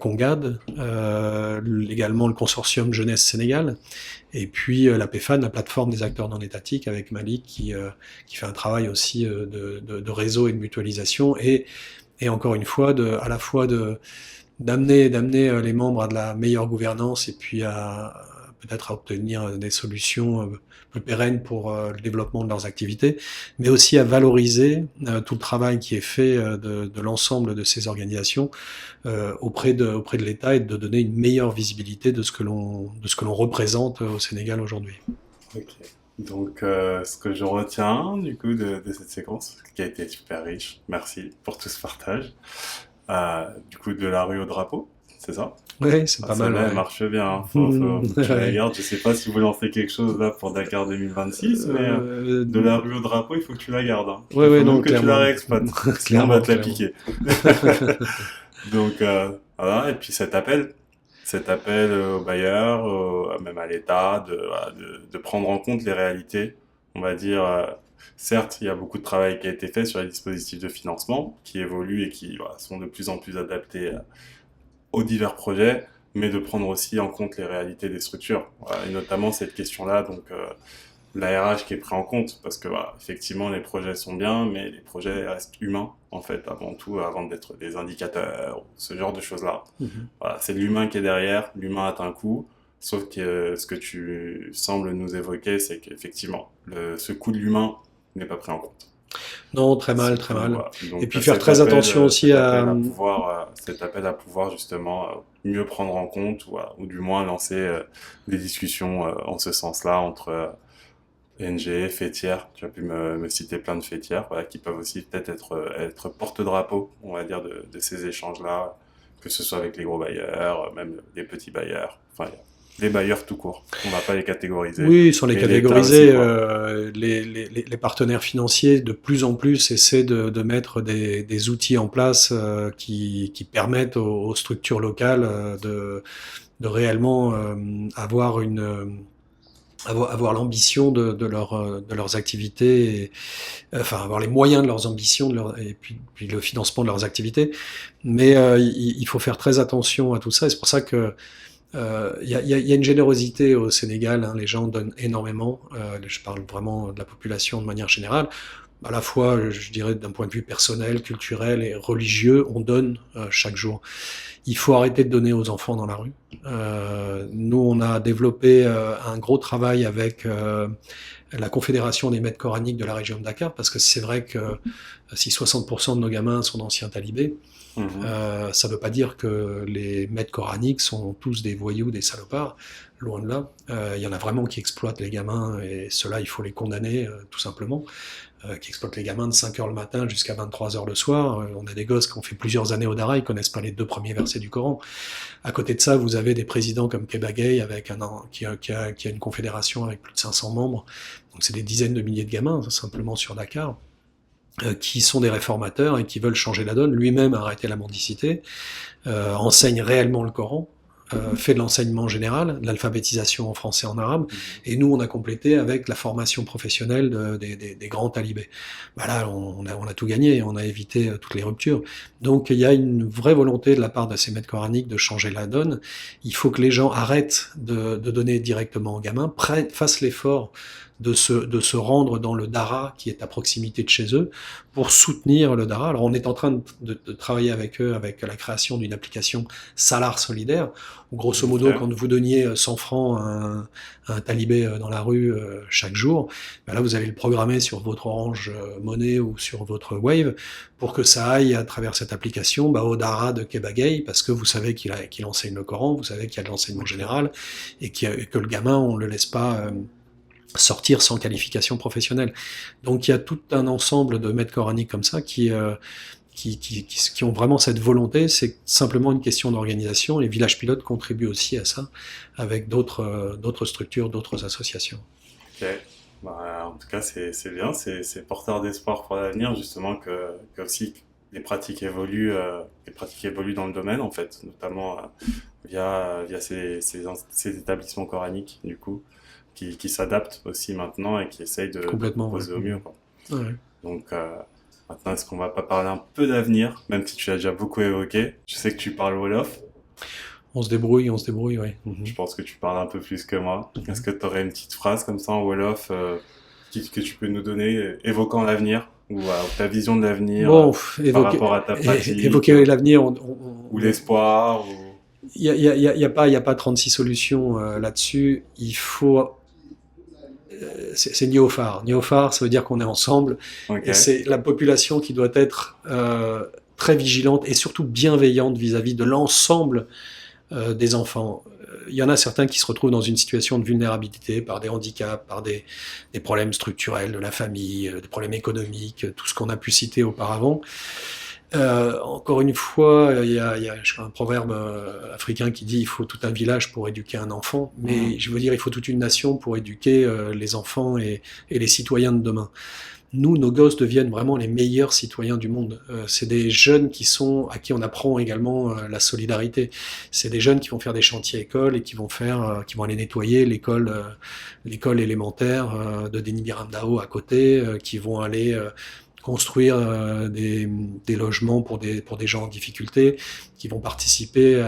Congad, également le consortium Jeunesse Sénégal, et puis la PEFAN, la plateforme des acteurs non étatiques, avec Malik qui fait un travail aussi de réseau et de mutualisation, et encore une fois à la fois d'amener les membres à de la meilleure gouvernance, et puis peut-être à obtenir des solutions plus pérennes pour le développement de leurs activités, mais aussi à valoriser tout le travail qui est fait de l'ensemble de ces organisations auprès de l'État, et de donner une meilleure visibilité de ce que l'on représente au Sénégal aujourd'hui. Ok. Donc, ce que je retiens du coup de cette séquence, qui a été super riche, merci pour tout ce partage. Du coup, de la rue au drapeau, c'est ça? Oui, c'est pas mal. Celle-là, Ouais. elle marche bien. Faut que je la garde. Je sais pas si vous lancez quelque chose là pour Dakar 2026, mais de la rue au drapeau, il faut que tu la gardes. Hein. Ouais, Il faut non, même que tu la clairement. réexploites. Sinon, on va te la piquer. Donc, voilà. Et puis cet appel aux bailleurs, même à l'État, voilà, de prendre en compte les réalités. On va dire, certes, il y a beaucoup de travail qui a été fait sur les dispositifs de financement, qui évoluent et qui voilà, sont de plus en plus adaptés aux divers projets, mais de prendre aussi en compte les réalités des structures. Voilà, et notamment cette question-là, donc l'ARH qui est pris en compte, parce que voilà, effectivement les projets sont bien, mais les projets restent humains en fait avant tout, avant d'être des indicateurs, ce genre de choses-là. Voilà, c'est l'humain qui est derrière, l'humain a un coût, sauf que ce que tu sembles nous évoquer, c'est qu'effectivement ce coût de l'humain n'est pas pris en compte. Non, très mal, très mal. Voilà. Donc, Et puis faire très attention aussi cet appel à pouvoir justement mieux prendre en compte ou du moins lancer des discussions en ce sens-là entre ONG, fêtières. Tu as pu me citer plein de fêtières, voilà, qui peuvent aussi peut-être être porte-drapeau, on va dire, de ces échanges-là, que ce soit avec les gros bailleurs, même les petits bailleurs. Enfin, les bailleurs tout court. On va pas les catégoriser. Oui, sans les Et catégoriser, l'État aussi, les partenaires financiers de plus en plus essaient de mettre des outils en place qui permettent aux structures locales de réellement avoir avoir l'ambition de leurs activités, enfin avoir les moyens de leurs ambitions, et puis le financement de leurs activités. Mais il faut faire très attention à tout ça, et c'est pour ça que il y a une générosité au Sénégal, les gens donnent énormément. Je parle vraiment de la population de manière générale. À la fois, je dirais, d'un point de vue personnel, culturel et religieux, on donne chaque jour. Il faut arrêter de donner aux enfants dans la rue. Nous, on a développé un gros travail avec la Confédération des maîtres coraniques de la région de Dakar, parce que c'est vrai que si 60% de nos gamins sont d'anciens talibés, ça ne veut pas dire que les maîtres coraniques sont tous des voyous, des salopards, loin de là. Il y en a vraiment qui exploitent les gamins, et ceux-là, il faut les condamner, tout simplement. Qui exploitent les gamins de 5h le matin jusqu'à 23h le soir. On a des gosses qui ont fait plusieurs années au Dara, ils connaissent pas les 2 premiers versets du Coran. À côté de ça, vous avez des présidents comme Keba Gueye, qui a une confédération avec plus de 500 membres. Donc c'est des dizaines de milliers de gamins, simplement sur Dakar, qui sont des réformateurs et qui veulent changer la donne. Lui-même a arrêté la mendicité, enseigne réellement le Coran, fait de l'enseignement général, de l'alphabétisation en français et en arabe, et nous on a complété avec la formation professionnelle des grands talibés. Bah là on a tout gagné, on a évité toutes les ruptures. Donc il y a une vraie volonté de la part de ces maîtres coraniques de changer la donne. Il faut que les gens arrêtent de donner directement aux gamins, fassent l'effort de se rendre dans le Dara qui est à proximité de chez eux pour soutenir le Dara. Alors on est en train de travailler avec eux avec la création d'une application Salar solidaire où grosso modo quand vous donniez 100 francs à un talibé dans la rue chaque jour, ben là vous allez le programmer sur votre Orange Money ou sur votre Wave pour que ça aille à travers cette application au Dara de Kebagay parce que vous savez qu'il enseigne le Coran, vous savez qu'il y a de l'enseignement général et que le gamin on le laisse pas sortir sans qualification professionnelle. Donc il y a tout un ensemble de maîtres coraniques comme ça qui ont vraiment cette volonté, c'est simplement une question d'organisation, et Village Pilote contribue aussi à ça, avec d'autres structures, d'autres associations. Ok, en tout cas c'est bien, c'est porteur d'espoir pour l'avenir, justement, que aussi les pratiques évoluent dans le domaine, en fait, notamment via ces établissements coraniques, du coup, qui s'adaptent aussi maintenant et qui essayent de proposer au mieux, quoi. Ouais. Donc maintenant, est-ce qu'on va pas parler un peu d'avenir, même si tu l'as déjà beaucoup évoqué? Je sais que tu parles Wolof. On se débrouille, oui. Je pense que tu parles un peu plus que moi. Est-ce que tu aurais une petite phrase comme ça en Wolof que tu peux nous donner, évoquant l'avenir ou ta vision de l'avenir par rapport à ta pratique? Évoquer l'avenir, ou l'espoir Il y a pas 36 solutions là-dessus. Il faut c'est Néophare. Néophare, ça veut dire qu'on est ensemble. Okay. Et c'est la population qui doit être très vigilante et surtout bienveillante vis-à-vis de l'ensemble des enfants. Il y en a certains qui se retrouvent dans une situation de vulnérabilité par des handicaps, par des problèmes structurels de la famille, des problèmes économiques, tout ce qu'on a pu citer auparavant. Encore une fois, il y a un proverbe africain qui dit il faut tout un village pour éduquer un enfant, mais je veux dire il faut toute une nation pour éduquer les enfants et les citoyens de demain. Nous, nos gosses deviennent vraiment les meilleurs citoyens du monde. C'est des jeunes à qui on apprend également la solidarité. C'est des jeunes qui vont faire des chantiers écoles et qui vont aller nettoyer l'école élémentaire de Denis Biramdao à côté, qui vont aller construire des logements pour des gens en difficulté, qui vont participer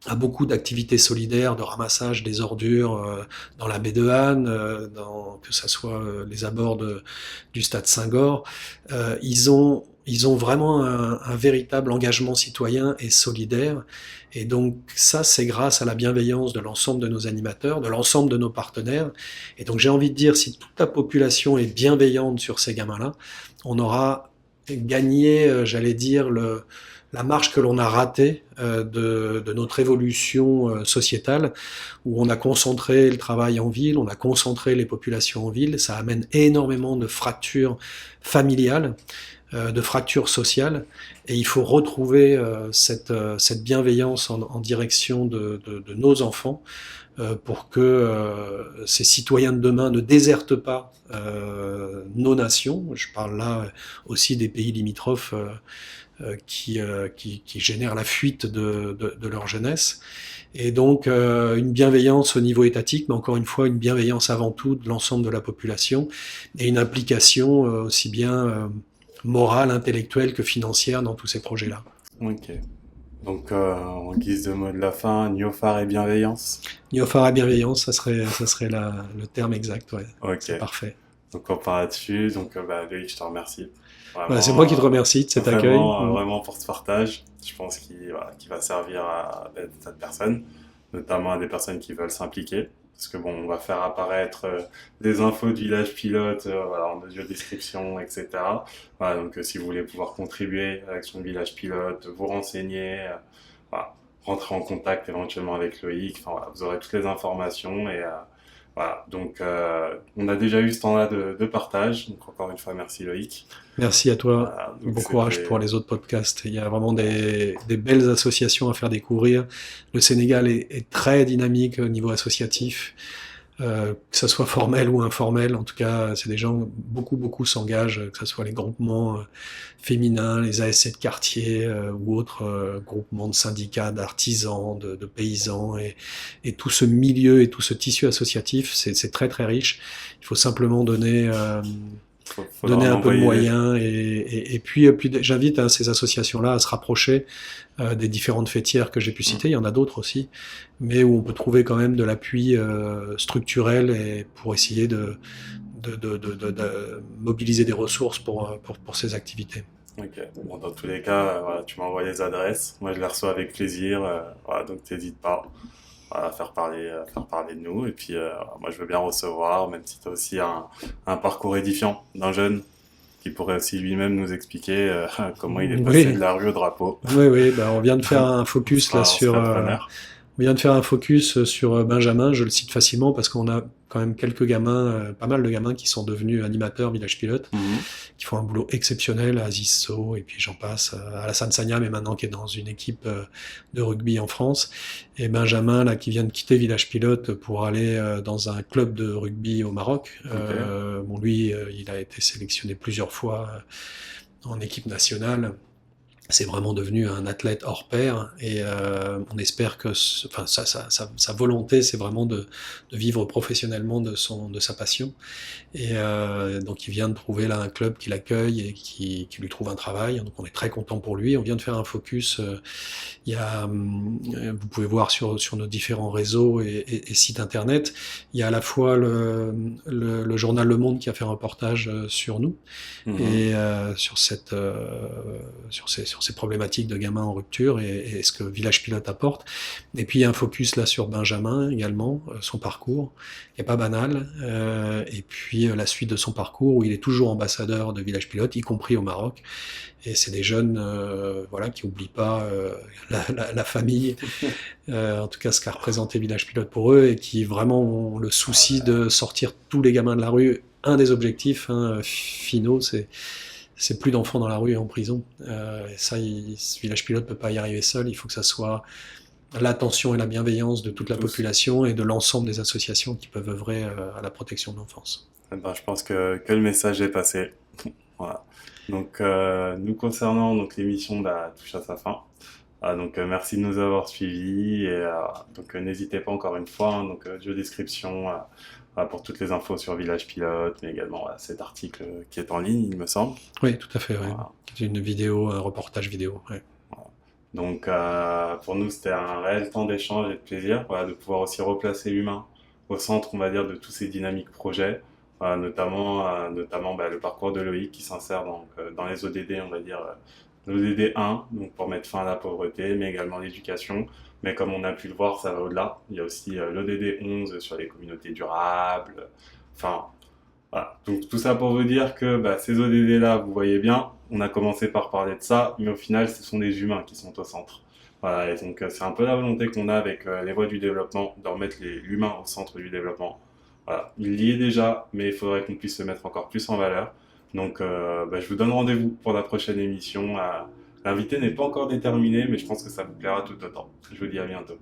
à beaucoup d'activités solidaires, de ramassage des ordures dans la baie de Han, que ça soit les abords du stade Saint-Gor. Ils ont vraiment un véritable engagement citoyen et solidaire. Et donc ça, c'est grâce à la bienveillance de l'ensemble de nos animateurs, de l'ensemble de nos partenaires. Et donc j'ai envie de dire, si toute la population est bienveillante sur ces gamins-là, on aura gagné, j'allais dire, la marche que l'on a ratée de notre évolution sociétale, où on a concentré le travail en ville, on a concentré les populations en ville. Ça amène énormément de fractures familiales, de fractures sociales, et il faut retrouver cette bienveillance en direction de nos enfants pour que ces citoyens de demain ne désertent pas nos nations. Je parle là aussi des pays limitrophes qui génèrent la fuite de leur jeunesse. Et donc une bienveillance au niveau étatique, mais encore une fois une bienveillance avant tout de l'ensemble de la population, et une implication aussi bien morale, intellectuelle que financière dans tous ces projets-là. Ok. Donc, en guise de mot de la fin, Néophare et bienveillance. Néophare et bienveillance, ça serait le terme exact, ouais. Ok. C'est parfait. Donc, on part là-dessus. Donc, Loïc, je te remercie. Vraiment, c'est moi qui te remercie de cet accueil. Vraiment pour ce partage. Je pense qu'il va servir à cette personne, notamment à des personnes qui veulent s'impliquer. Parce que on va faire apparaître des infos du Village Pilote en audio description, etc. Voilà, donc si vous voulez pouvoir contribuer à l'action du Village Pilote, vous renseigner, rentrer en contact éventuellement avec Loïc, vous aurez toutes les informations et voilà. Donc on a déjà eu ce temps-là de partage. Donc encore une fois, merci Loïc. Merci à toi. Bon courage pour les autres podcasts. Il y a vraiment des belles associations à faire découvrir. Le Sénégal est très dynamique au niveau associatif. que ça soit formel ou informel. En tout cas, c'est des gens, beaucoup s'engagent, que ce soit les groupements féminins, les ASC de quartier ou autres groupements de syndicats, d'artisans, de paysans, et tout ce milieu et tout ce tissu associatif, c'est très riche. Il faut simplement Faudra donner en un peu de envoyer des. moyens et puis j'invite ces associations-là à se rapprocher des différentes fêtières que j'ai pu Mm. citer, il y en a d'autres aussi, mais où on peut trouver quand même de l'appui structurel et pour essayer de mobiliser des ressources pour ces activités. Ok. Bon, dans tous les cas, voilà, tu m'envoies les adresses. Moi, je les reçois avec plaisir. Voilà, donc t'hésites pas à faire parler de nous. Et puis, moi, je veux bien recevoir, même si tu as aussi un parcours édifiant d'un jeune qui pourrait aussi lui-même nous expliquer comment il est passé de Oui, la rue au drapeau. oui, bah on vient de faire un focus là On sera preneur. on vient de faire un focus sur Benjamin, je le cite facilement parce qu'on a quand même quelques gamins, pas mal de gamins qui sont devenus animateurs village pilote, Mhm. qui font un boulot exceptionnel à Zisso, et puis j'en passe, Alassane Sagna, mais maintenant qui est dans une équipe de rugby en France, et Benjamin, là, qui vient de quitter Village Pilote pour aller dans un club de rugby au Maroc. Ok. Bon, lui, il a été sélectionné plusieurs fois en équipe nationale. C'est vraiment devenu un athlète hors pair et on espère que enfin, sa volonté, c'est vraiment de vivre professionnellement de sa passion. Et donc il vient de trouver là un club qui l'accueille et qui lui trouve un travail. Donc on est très content pour lui. On vient de faire un focus. Il y a, vous pouvez voir sur nos différents réseaux et sites internet. Il y a à la fois le journal Le Monde qui a fait un reportage sur nous Mhm. et sur ces problématiques de gamins en rupture et ce que Village Pilote apporte. Et puis il y a un focus là sur Benjamin également, son parcours, qui est pas banal, et puis la suite de son parcours où il est toujours ambassadeur de Village Pilote, y compris au Maroc. Et c'est des jeunes, voilà, qui oublient pas la famille, en tout cas ce qu'a représenté Village Pilote pour eux, et qui vraiment ont le souci de sortir tous les gamins de la rue. Un des objectifs finaux, c'est plus d'enfants dans la rue et en prison. Et ça, ce Village Pilote peut pas y arriver seul. Il faut que ça soit l'attention et la bienveillance de toute la Tous. population et de l'ensemble des associations qui peuvent œuvrer à la protection de l'enfance. Eh ben, je pense que le message est passé. Voilà. Donc, nous concernant, donc l'émission bah, touche à sa fin. Donc, merci de nous avoir suivis et donc n'hésitez pas encore une fois. Hein, donc, description pour toutes les infos sur Village Pilote, mais également voilà, cet article qui est en ligne, il me semble. Oui, tout à fait. Ouais. Voilà. C'est une vidéo, un reportage vidéo. Ouais. Voilà. Donc, pour nous, c'était un réel temps d'échange et de plaisir, voilà, de pouvoir aussi replacer l'humain au centre, on va dire, de tous ces dynamiques projets, notamment bah, le parcours de Loïc qui s'insère dans les ODD, on va dire, l'ODD 1, donc pour mettre fin à la pauvreté, mais également l'éducation. Mais comme on a pu le voir, ça va au-delà. Il y a aussi l'ODD 11 sur les communautés durables. Enfin, voilà. Donc tout ça pour vous dire que bah, ces ODD-là, vous voyez bien, on a commencé par parler de ça, mais au final, ce sont des humains qui sont au centre. Voilà, et donc c'est un peu la volonté qu'on a avec les voies du développement, de remettre l'humain au centre du développement. Voilà, il y est déjà, mais il faudrait qu'on puisse se mettre encore plus en valeur. Donc bah, je vous donne rendez-vous pour la prochaine émission. L'invité n'est pas encore déterminé, mais je pense que ça vous plaira tout autant. Je vous dis à bientôt.